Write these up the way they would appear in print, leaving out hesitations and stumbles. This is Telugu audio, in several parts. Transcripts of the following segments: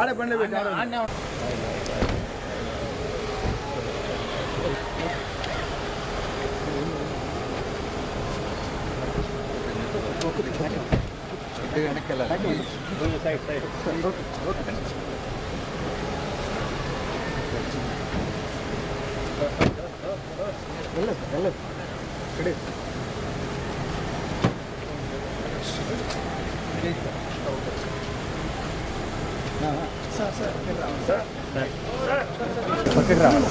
ఆడే బండి పెట్టి పక్కకి రావాలి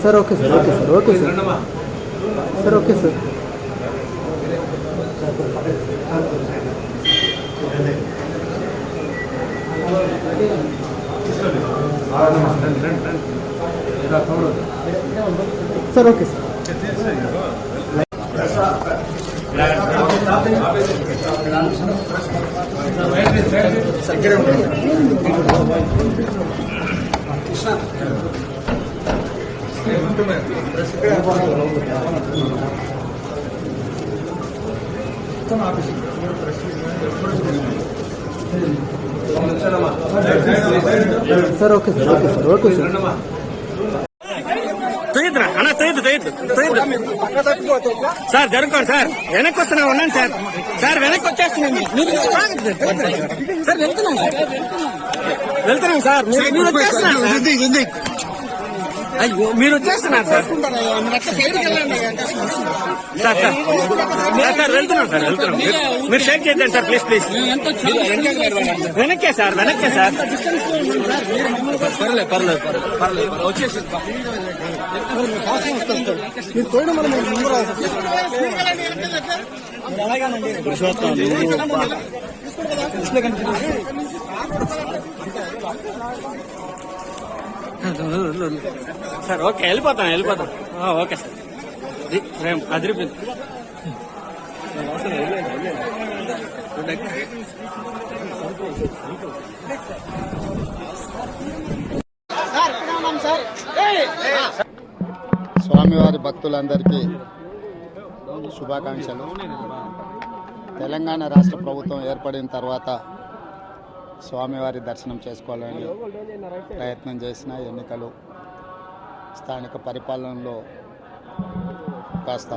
sir okay sir okay sir okay sir sir okay sir sir okay sir sir okay sir okay sir okay sir అన్న సార్ జరుగుకోండి సార్ వెనక్కి వస్తున్నా ఉన్నాను సార్ సార్ వెనక్కి వచ్చేస్తున్నాను సార్ వెళ్తున్నాం సార్ మీరు వచ్చేస్తున్నారు అయ్యో మీరు వచ్చేస్తున్నారు సార్ సార్ సార్ వెళ్తున్నాం సార్ వెళ్తున్నాం మీరు షేక్ చేద్దాం సార్ ప్లీజ్ ప్లీజ్ వెనక్కే సార్ పర్లేదు పర్లేదు పర్లేదు వచ్చేసి మీరు పోయిన మనం ముందు సార్ ఓకే వెళ్ళిపోతాం ఓకే సార్ అదిరిపోయింది స్వామివారి భక్తులందరికీ శుభాకాంక్షలు. తెలంగాణ రాష్ట్ర ప్రభుత్వం ఏర్పడిన తర్వాత స్వామివారి దర్శనం చేసుకోవాలని ప్రయత్నం చేసిన ఎన్నికలు స్థానిక పరిపాలనలో కాస్త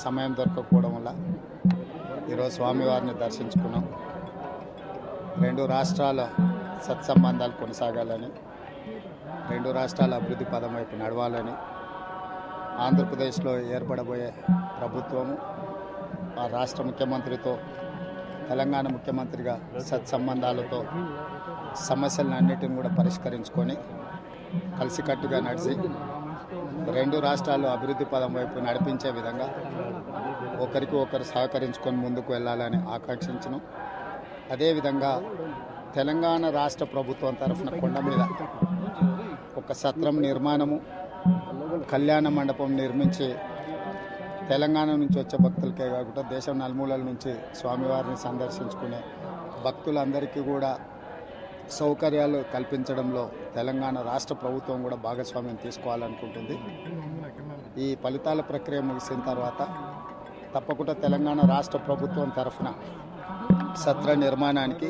సమయం దొరకకపోవడం వల్ల ఈరోజు స్వామివారిని దర్శించుకున్నాం. రెండు రాష్ట్రాల సత్సంబంధాలు కొనసాగాలని, రెండు రాష్ట్రాల అభివృద్ధి పదం వైపు నడవాలని, ఆంధ్రప్రదేశ్లో ఏర్పడబోయే ప్రభుత్వము ఆ రాష్ట్ర ముఖ్యమంత్రితో తెలంగాణ ముఖ్యమంత్రిగా సత్సంబంధాలతో సమస్యలన్నిటిని కూడా పరిష్కరించుకొని కలిసికట్టుగా నడిచి రెండు రాష్ట్రాలు అభివృద్ధి పదం వైపు నడిపించే విధంగా ఒకరికి ఒకరు సహకరించుకొని ముందుకు వెళ్ళాలని ఆకాంక్షించను. అదేవిధంగా తెలంగాణ రాష్ట్ర ప్రభుత్వం తరఫున కొండ మీద ఒక సత్రం నిర్మాణము, కళ్యాణ మండపం నిర్మించి తెలంగాణ నుంచి వచ్చే భక్తులకే కాకుండా దేశం నలుమూలల నుంచి స్వామివారిని సందర్శించుకునే భక్తులందరికీ కూడా సౌకర్యాలు కల్పించడంలో తెలంగాణ రాష్ట్ర ప్రభుత్వం కూడా భాగస్వామ్యం తీసుకోవాలనుకుంటుంది. ఈ ఫలితాల ప్రక్రియ ముగిసిన తర్వాత తప్పకుండా తెలంగాణ రాష్ట్ర ప్రభుత్వం తరఫున సత్ర నిర్మాణానికి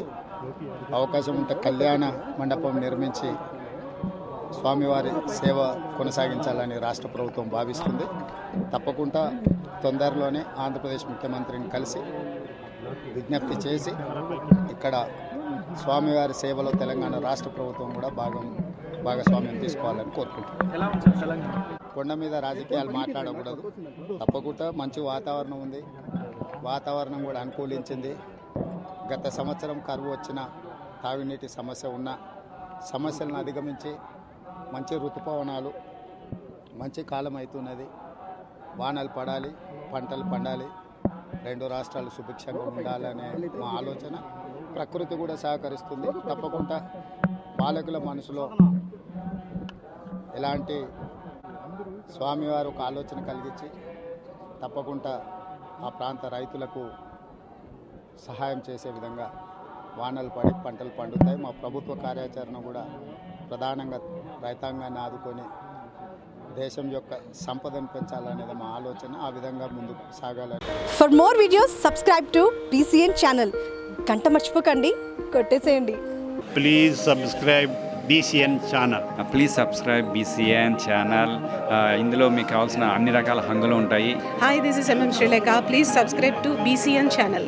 అవకాశం ఉంటే కళ్యాణ మండపం నిర్మించి స్వామివారి సేవ కొనసాగించాలని రాష్ట్ర ప్రభుత్వం భావిస్తుంది. తప్పకుండా తొందరలోనే ఆంధ్రప్రదేశ్ ముఖ్యమంత్రిని కలిసి విజ్ఞప్తి చేసి ఇక్కడ స్వామివారి సేవలో తెలంగాణ రాష్ట్ర ప్రభుత్వం కూడా భాగస్వామ్యం తీసుకోవాలని కోరుకుంటున్నాం. కొండ మీద రాజకీయాలు మాట్లాడకూడదు. తప్పకుండా మంచి వాతావరణం ఉంది, వాతావరణం కూడా అనుకూలించింది. గత సంవత్సరం కరువు వచ్చిన, తాగునీటి సమస్య ఉన్న సమస్యలను అధిగమించి మంచి ఋతుపవనాలు, మంచి కాలం అవుతున్నది. వానలు పడాలి, పంటలు పండాలి, రెండు రాష్ట్రాలు సుభిక్షంగా ఉండాలనే మా ఆలోచన. ప్రకృతి కూడా సహకరిస్తుంది. తప్పకుండా పాలకుల మనసులో ఎలాంటి స్వామివారు ఒక ఆలోచన కలిగించి తప్పకుండా ఆ ప్రాంత రైతులకు సహాయం చేసే విధంగా వానలు పడి పంటలు పండుతాయి. మా ప్రభుత్వ కార్యాచరణ కూడా ప్రధానంగా రైతాంగాన్ని ఆదుకొని దేశం యొక్క సంపదను పెంచాలనేది మా ఆలోచన. ఆ విధంగా ముందుకు సాగాలని. For more videos subscribe to BCN channel. గంట మర్చిపోకండి, కొట్టేసేయండి. Please subscribe BCN channel. Please subscribe BCN channel. ఇందులో మీకు కావాల్సిన అన్ని రకాల హంగులు ఉంటాయి. Hi, this is MM Sri Lanka. Please subscribe to BCN channel.